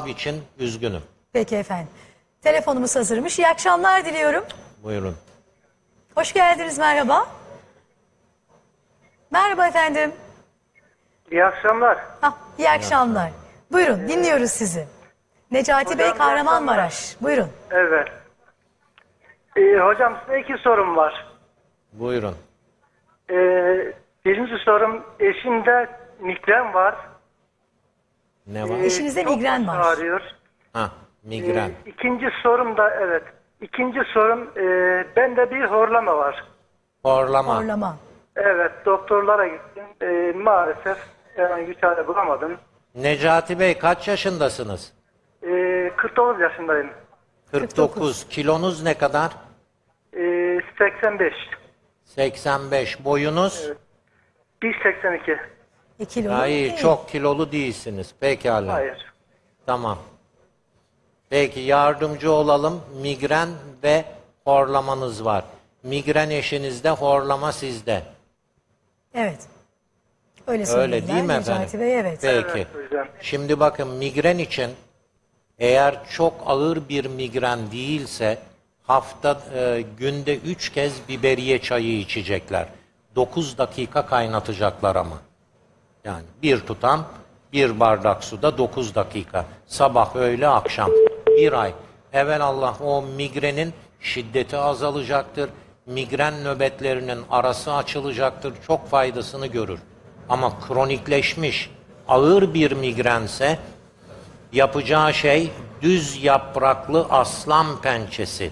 cevap için üzgünüm. Peki efendim. Telefonumuz hazırmış. İyi akşamlar diliyorum. Buyurun. Hoş geldiniz, merhaba. Merhaba efendim. İyi akşamlar. İyi akşamlar. Buyurun, dinliyoruz sizi. Necati Bey, Hocam, Kahramanmaraş. Buyurun. Evet. Hocam size 2 sorum var. Buyurun. Birinci sorum, eşimde migren var. Ne var? Eşinizde Çok migren baş var. ağrıyor. Migren. İkinci sorum da evet. İkinci sorum, bende bir horlama var. Horlama. Horlama. Evet, doktorlara gittim. Maalesef herhangi bir çare bulamadım. Necati Bey kaç yaşındasınız? 49 yaşındayım. 49. Kilonuz ne kadar? 85. 85. Boyunuz? 1.82. Kilolu Hayır, değil. çok kilolu değilsiniz. Pekala. Hayır. Tamam. Peki yardımcı olalım. Migren ve horlamanız var. Migren eşinizde, horlama sizde. Evet. Öyle Öyle söylediler değil mi Necati efendim? Bey, evet. Peki. Evet hocam. Şimdi bakın, migren için eğer çok ağır bir migren değilse günde 3 kez biberiye çayı içecekler. 9 dakika kaynatacaklar ama. Yani bir tutam, bir bardak suda 9 dakika. Sabah, öğle, akşam. Bir ay. Evelallah o migrenin şiddeti azalacaktır. Migren nöbetlerinin arası açılacaktır. Çok faydasını görür. Ama kronikleşmiş, ağır bir migrense yapacağı şey düz yapraklı aslan pençesi.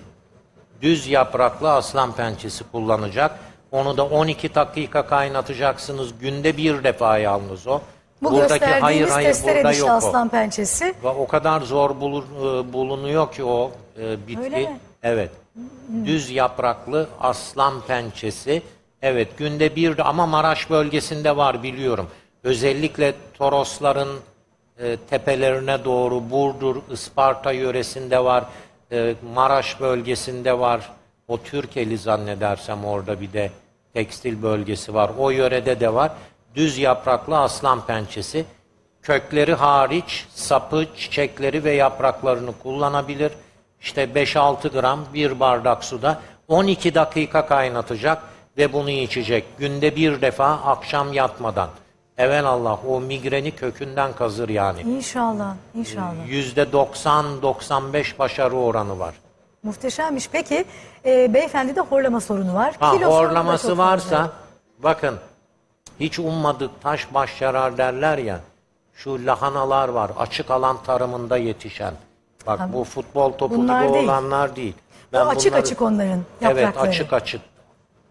Düz yapraklı aslan pençesi kullanacak. Onu da 12 dakika kaynatacaksınız. Günde bir defa yalnız o. Bu gösterdiğimiz burada testeremiş yok o. aslan pençesi. Ve o kadar zor bulunuyor ki o bitki. Öyle mi? Evet. Düz yapraklı aslan pençesi. Evet, günde bir de, ama Maraş bölgesinde var biliyorum. Özellikle Torosların tepelerine doğru Burdur, Isparta yöresinde var. Maraş bölgesinde var. O Türkeli zannedersem, orada bir de tekstil bölgesi var. O yörede de var. Düz yapraklı aslan pençesi. Kökleri hariç sapı, çiçekleri ve yapraklarını kullanabilir. İşte 5-6 gram bir bardak suda 12 dakika kaynatacak ve bunu içecek. Günde bir defa, akşam yatmadan. Evelallah o migreni kökünden kazır yani. İnşallah, inşallah. %90-95 başarı oranı var. Muhteşemmiş. Peki, beyefendide horlama sorunu var. Kilo sorunu da Horlaması çok varsa, fazla. bakın, hiç ummadık taş baş yarar derler ya, şu lahanalar var, açık alan tarımında yetişen. Bak, Tabii. bu futbol topu Bunlar gibi değil. olanlar değil. O açık açık onların yaprakları. Evet, açık açık.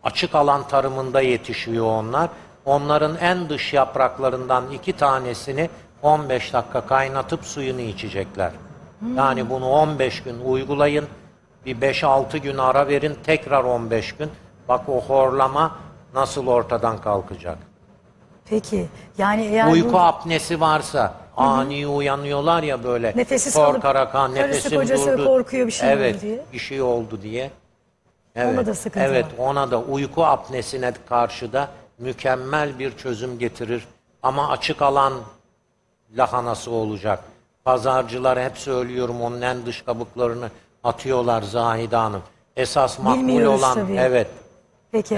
Açık alan tarımında yetişiyor onlar. Onların en dış yapraklarından 2 tanesini 15 dakika kaynatıp suyunu içecekler. Yani bunu 15 gün uygulayın. Bir 5-6 gün ara verin. Tekrar 15 gün. Bak o horlama nasıl ortadan kalkacak. Peki, yani eğer Uyku bu apnesi varsa, ani uyanıyorlar ya böyle. Nefessiz kalıp korkarak, karısı nefesim kocası durdu. korkuyor bir şey oldu Evet, diye. bir şey oldu diye. Onda da sıkıntı evet, var. ona da uyku apnesine karşı da mükemmel bir çözüm getirir. Ama açık alan lahanası olacak. Pazarcılar, hep söylüyorum, onun en dış kabuklarını atıyorlar Zahide Hanım. Esas makbul Bilmiyoruz olan, tabii. evet. Peki.